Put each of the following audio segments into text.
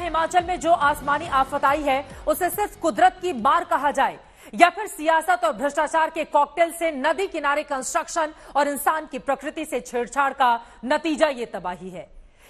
हिमाचल में जो आसमानी आफत आई है उसे सिर्फ कुदरत की मार कहा जाए या फिर सियासत और भ्रष्टाचार के कॉकटेल से नदी किनारे कंस्ट्रक्शन और इंसान की प्रकृति से छेड़छाड़ का नतीजा ये तबाही है।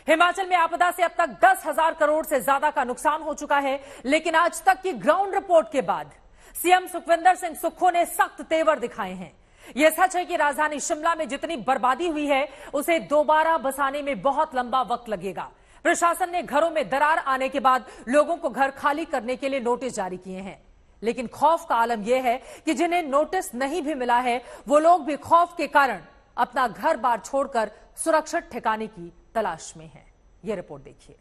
हिमाचल में आपदा से अब तक 10,000 करोड़ से ज्यादा का नुकसान हो चुका है, लेकिन आज तक की ग्राउंड रिपोर्ट के बाद सीएम सुखविंदर सिंह सुक्खू ने सख्त तेवर दिखाए हैं। यह सच है कि राजधानी शिमला में जितनी बर्बादी हुई है उसे दोबारा बसाने में बहुत लंबा वक्त लगेगा। प्रशासन ने घरों में दरार आने के बाद लोगों को घर खाली करने के लिए नोटिस जारी किए हैं, लेकिन खौफ का आलम यह है कि जिन्हें नोटिस नहीं भी मिला है वो लोग भी खौफ के कारण अपना घर बार छोड़कर सुरक्षित ठिकाने की तलाश में हैं। ये रिपोर्ट देखिए।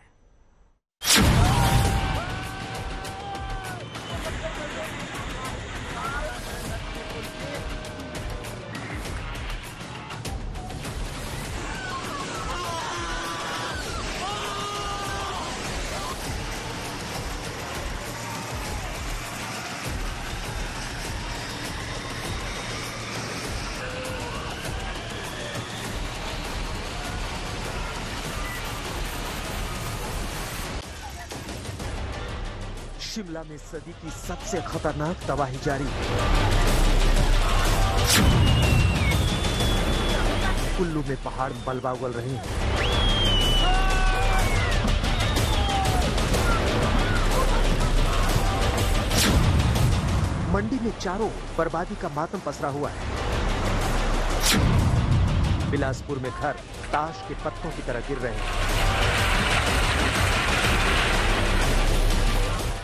शिमला में सदी की सबसे खतरनाक तबाही जारी है। कुल्लू में पहाड़ मलबा उगल रहे हैं। मंडी में चारों बर्बादी का मातम पसरा हुआ है। बिलासपुर में घर ताश के पत्तों की तरह गिर रहे हैं।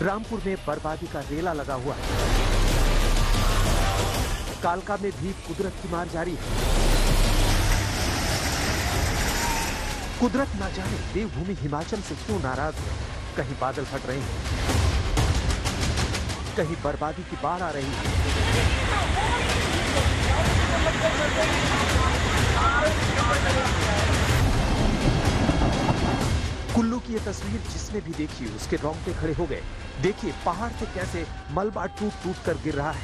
रामपुर में बर्बादी का रेला लगा हुआ है। कालका में भी कुदरत की मार जारी है। कुदरत ना जाने देवभूमि हिमाचल से क्यों नाराज है। कहीं बादल फट रहे हैं, कहीं बर्बादी की बाढ़ आ रही है। कुल्लू की ये तस्वीर जिसने भी देखी उसके रोंगटे खड़े हो गए। देखिए पहाड़ से कैसे मलबा टूट टूट कर गिर रहा है।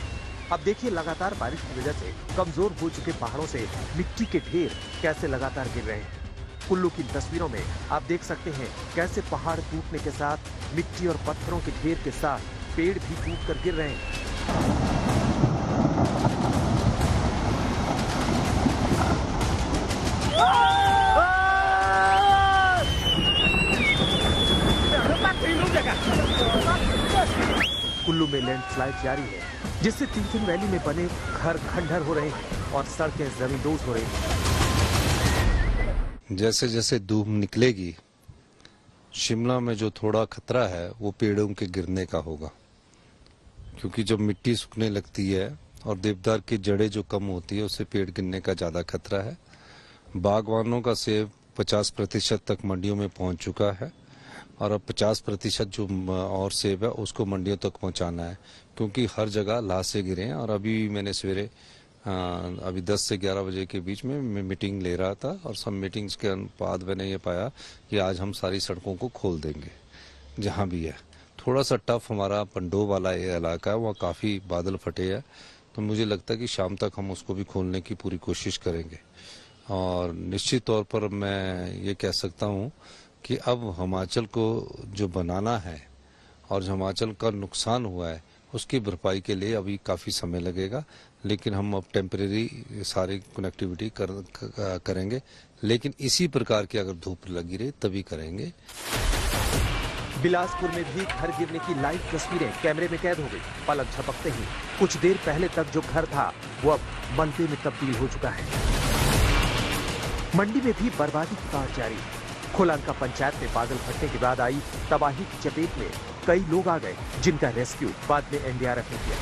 अब देखिए लगातार बारिश की वजह से कमजोर हो चुके पहाड़ों से मिट्टी के ढेर कैसे लगातार गिर रहे हैं। कुल्लू की तस्वीरों में आप देख सकते हैं कैसे पहाड़ टूटने के साथ मिट्टी और पत्थरों के ढेर के साथ पेड़ भी टूट कर गिर रहे हैं। कुल्लू में लैंडस्लाइड जारी है, जिससे टिंटिन वैली में बने घर खंडहर हो रहे हैं और सड़कें जमींदोज हो रही हैं। जैसे जैसे धूप निकलेगी, शिमला में जो थोड़ा खतरा है वो पेड़ों के गिरने का होगा, क्योंकि जब मिट्टी सूखने लगती है और देवदार की जड़ें जो कम होती है उससे पेड़ गिरने का ज्यादा खतरा है। बागवानों का सेब 50% तक मंडियों में पहुंच चुका है और अब 50% जो और सेब है उसको मंडियों तक पहुंचाना है, क्योंकि हर जगह लाशें गिरे हैं। और अभी मैंने सवेरे अभी 10 से 11 बजे के बीच में मैं मीटिंग ले रहा था और सब मीटिंग्स के बाद मैंने ये पाया कि आज हम सारी सड़कों को खोल देंगे जहां भी है। थोड़ा सा टफ हमारा पंडो वाला ये इलाका है, वहाँ काफ़ी बादल फटे हैं, तो मुझे लगता है कि शाम तक हम उसको भी खोलने की पूरी कोशिश करेंगे। और निश्चित तौर पर मैं ये कह सकता हूँ कि अब हिमाचल को जो बनाना है और जो हिमाचल का नुकसान हुआ है उसकी भरपाई के लिए अभी काफ़ी समय लगेगा, लेकिन हम अब टेम्परेरी सारी कनेक्टिविटी करेंगे, लेकिन इसी प्रकार की अगर धूप लगी रही तभी करेंगे। बिलासपुर में भी घर गिरने की लाइव तस्वीरें कैमरे में कैद हो गई। पलक झपकते ही कुछ देर पहले तक जो घर था वो अब मलबे में तब्दील हो चुका है। मंडी में भी बर्बादी की बाढ़ जारी है। खोलांका पंचायत में बादल फटने के बाद आई तबाही की चपेट में कई लोग आ गए, जिनका रेस्क्यू बाद में एनडीआरएफ ने किया।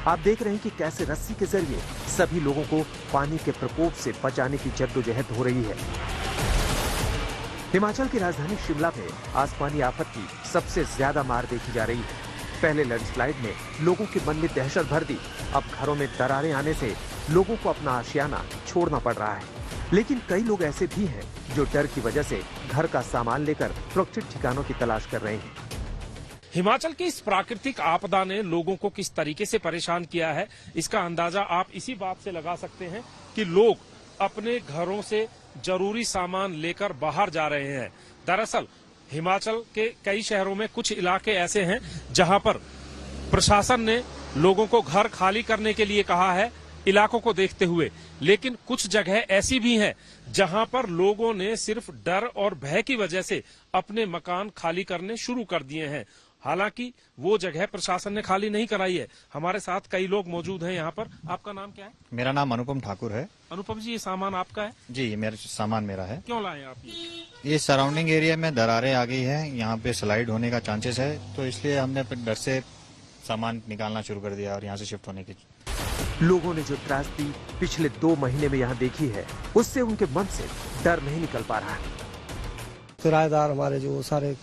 आप देख रहे हैं कि कैसे रस्सी के जरिए सभी लोगों को पानी के प्रकोप से बचाने की जद्दोजहद हो रही है। हिमाचल की राजधानी शिमला में आसमानी आफत की सबसे ज्यादा मार देखी जा रही है। पहले लैंडस्लाइड ने लोगों के मन में दहशत भर दी, अब घरों में दरारें आने से लोगों को अपना आशियाना छोड़ना पड़ रहा है। लेकिन कई लोग ऐसे भी हैं जो डर की वजह से घर का सामान लेकर सुरक्षित ठिकानों की तलाश कर रहे हैं। हिमाचल की इस प्राकृतिक आपदा ने लोगों को किस तरीके से परेशान किया है, इसका अंदाजा आप इसी बात से लगा सकते हैं कि लोग अपने घरों से जरूरी सामान लेकर बाहर जा रहे हैं। दरअसल हिमाचल के कई शहरों में कुछ इलाके ऐसे हैं जहां पर प्रशासन ने लोगों को घर खाली करने के लिए कहा है इलाकों को देखते हुए, लेकिन कुछ जगह ऐसी भी हैं जहां पर लोगों ने सिर्फ डर और भय की वजह से अपने मकान खाली करने शुरू कर दिए हैं। हालांकि वो जगह प्रशासन ने खाली नहीं कराई है। हमारे साथ कई लोग मौजूद हैं यहाँ पर। आपका नाम क्या है? मेरा नाम अनुपम ठाकुर है। अनुपम जी, ये सामान आपका है? जी, ये मेरा सामान मेरा है। क्यों लाए आप ये सराउंडिंग एरिया में दरारें आ गई हैं, यहाँ पे स्लाइड होने का चांसेस है, तो इसलिए हमने फिर डर से सामान निकालना शुरू कर दिया और यहाँ से शिफ्ट होने की। लोगों ने जो त्रासदी पिछले 2 महीने में यहाँ देखी है, उससे उनके मन से डर नहीं निकल पा रहा है। किराएदार हमारे जो सारे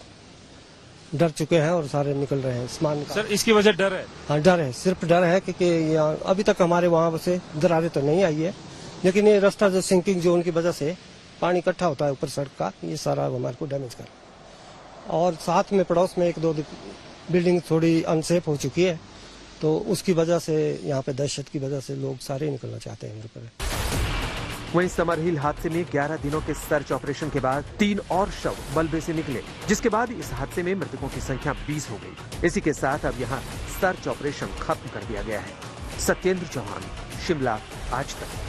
डर चुके हैं और सारे निकल रहे हैं सामान। सर, इसकी वजह डर है? हाँ, डर है, सिर्फ डर है क्योंकि यहाँ अभी तक हमारे वहाँ से दरारें तो नहीं आई है, लेकिन ये रास्ता जो सिंकिंग जोन की वजह से पानी इकट्ठा होता है ऊपर सड़क का, ये सारा हमारे को डैमेज कर। और साथ में पड़ोस में 1-2 बिल्डिंग थोड़ी अनसेफ हो चुकी है, तो उसकी वजह से यहाँ पे दहशत की वजह से लोग सारे निकलना चाहते हैं मेरे पर। वहीं समरहिल हादसे में 11 दिनों के सर्च ऑपरेशन के बाद 3 और शव मलबे से निकले, जिसके बाद इस हादसे में मृतकों की संख्या 20 हो गई। इसी के साथ अब यहाँ सर्च ऑपरेशन खत्म कर दिया गया है। सत्येंद्र चौहान, शिमला, आज तक।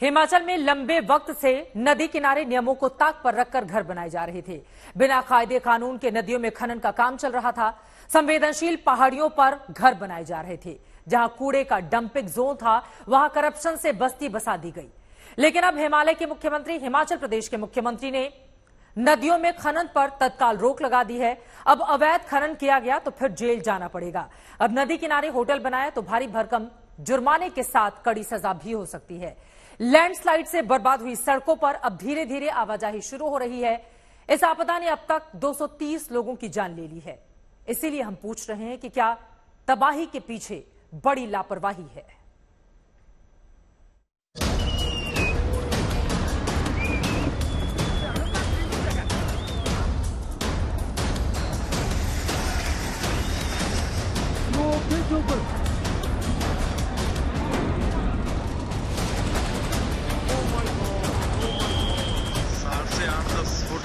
हिमाचल में लंबे वक्त से नदी किनारे नियमों को ताक पर रखकर घर बनाए जा रहे थे। बिना कायदे कानून के नदियों में खनन का काम चल रहा था। संवेदनशील पहाड़ियों पर घर बनाए जा रहे थे। जहां कूड़े का डंपिंग जोन था, वहां करप्शन से बस्ती बसा दी गई। लेकिन अब हिमालय के मुख्यमंत्री, हिमाचल प्रदेश के मुख्यमंत्री ने नदियों में खनन पर तत्काल रोक लगा दी है। अब अवैध खनन किया गया तो फिर जेल जाना पड़ेगा। अब नदी किनारे होटल बनाया तो भारी भरकम जुर्माने के साथ कड़ी सजा भी हो सकती है। लैंडस्लाइड से बर्बाद हुई सड़कों पर अब धीरे धीरे आवाजाही शुरू हो रही है। इस आपदा ने अब तक 230 लोगों की जान ले ली है। इसीलिए हम पूछ रहे हैं कि क्या तबाही के पीछे बड़ी लापरवाही है?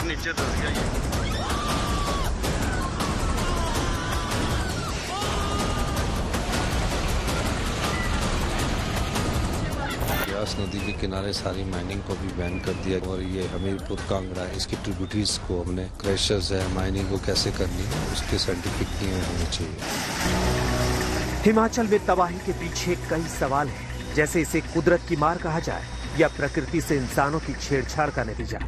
नीचे धस गया ये। ब्यास नदी के किनारे सारी माइनिंग को भी बैन कर दिया और ये हमीरपुर कांगड़ा इसकी ट्रिब्यूटरीज को हमने क्रैशर्स है माइनिंग को कैसे करनी है उसके साइंटिफिक नियम होने चाहिए। हिमाचल में तबाही के पीछे कई सवाल हैं, जैसे इसे कुदरत की मार कहा जाए या प्रकृति से इंसानों की छेड़छाड़ का नतीजा।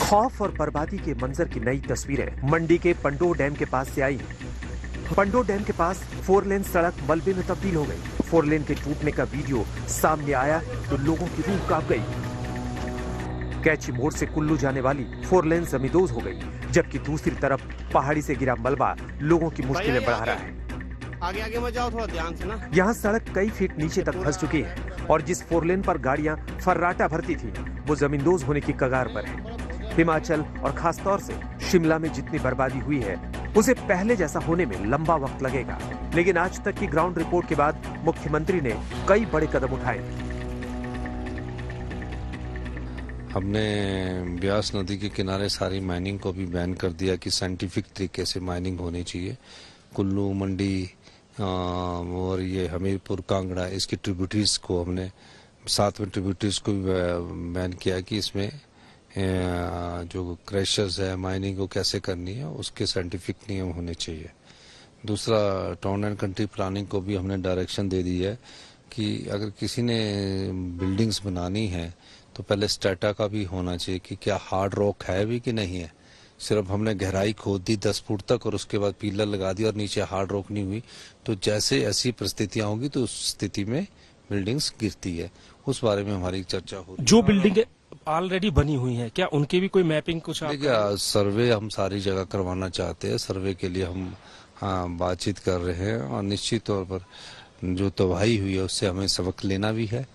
खौफ और बर्बादी के मंजर की नई तस्वीरें मंडी के पंडोह डैम के पास से आई हैं। पंडोह डैम के पास 4 लेन सड़क मलबे में तब्दील हो गई। 4 लेन के टूटने का वीडियो सामने आया तो लोगों की रूह कांप गई। कैची मोड़ से कुल्लू जाने वाली 4 लेन जमींदोज हो गई, जबकि दूसरी तरफ पहाड़ी से गिरा मलबा लोगों की मुश्किलें बढ़ा रहा है। आगे आगे मत जाओ, थोड़ा ध्यान से ना। यहाँ सड़क कई फीट नीचे तक धंस चुकी है और जिस 4 लेन पर गाड़ियां फर्राटा भरती थी वो जमींदोज होने की कगार पर है। हिमाचल और खासतौर से शिमला में जितनी बर्बादी हुई है उसे पहले जैसा होने में लंबा वक्त लगेगा, लेकिन आज तक की ग्राउंड रिपोर्ट के बाद मुख्यमंत्री ने कई बड़े कदम उठाए। हमने ब्यास नदी के किनारे सारी माइनिंग को भी बैन कर दिया कि साइंटिफिक तरीके से माइनिंग होनी चाहिए। कुल्लू, मंडी और ये हमीरपुर, कांगड़ा इसकी ट्रिब्यूटरीज को हमने साथ में ट्रिब्यूटरीज को भी बैन किया कि इसमें जो क्रैशर्स है माइनिंग को कैसे करनी है उसके साइंटिफिक नियम होने चाहिए। दूसरा, टाउन एंड कंट्री प्लानिंग को भी हमने डायरेक्शन दे दी है कि अगर किसी ने बिल्डिंग्स बनानी है तो पहले स्टेटा का भी होना चाहिए कि क्या हार्ड रॉक है भी कि नहीं है। सिर्फ हमने गहराई खोद दी 10 फुट तक और उसके बाद पिलर लगा दिया और नीचे हार्ड रॉक नहीं हुई, तो जैसे ऐसी परिस्थितियां होंगी तो उस स्थिति में बिल्डिंग्स गिरती है। उस बारे में हमारी चर्चा हो रही है। जो बिल्डिंग ऑलरेडी बनी हुई है, क्या उनकी भी कोई मैपिंग कुछ? देखिए, सर्वे हम सारी जगह करवाना चाहते हैं। सर्वे के लिए हम बातचीत कर रहे हैं और निश्चित तौर पर जो तबाही हुई है उससे हमें सबक लेना भी है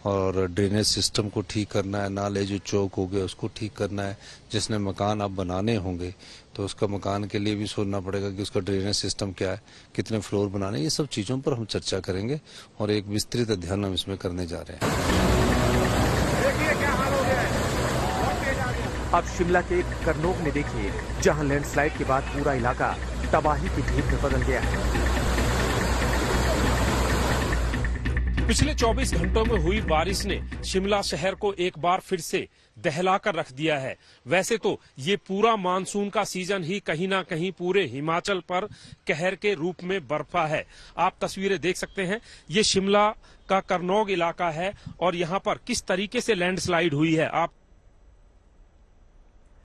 और ड्रेनेज सिस्टम को ठीक करना है, नाले जो चौक हो गए उसको ठीक करना है। जिसने मकान अब बनाने होंगे तो उसका मकान के लिए भी सोचना पड़ेगा कि उसका ड्रेनेज सिस्टम क्या है, कितने फ्लोर बनाने, ये सब चीज़ों पर हम चर्चा करेंगे और एक विस्तृत अध्ययन हम इसमें करने जा रहे हैं। अब शिमला के करनोग में देखिए, जहां लैंडस्लाइड के बाद पूरा इलाका तबाही की ढीप में बदल गया है। पिछले 24 घंटों में हुई बारिश ने शिमला शहर को एक बार फिर से दहलाकर रख दिया है। वैसे तो ये पूरा मानसून का सीजन ही कहीं ना कहीं पूरे हिमाचल पर कहर के रूप में बरपा है। आप तस्वीरें देख सकते हैं, ये शिमला का करनोग इलाका है और यहाँ पर किस तरीके से लैंडस्लाइड हुई है आप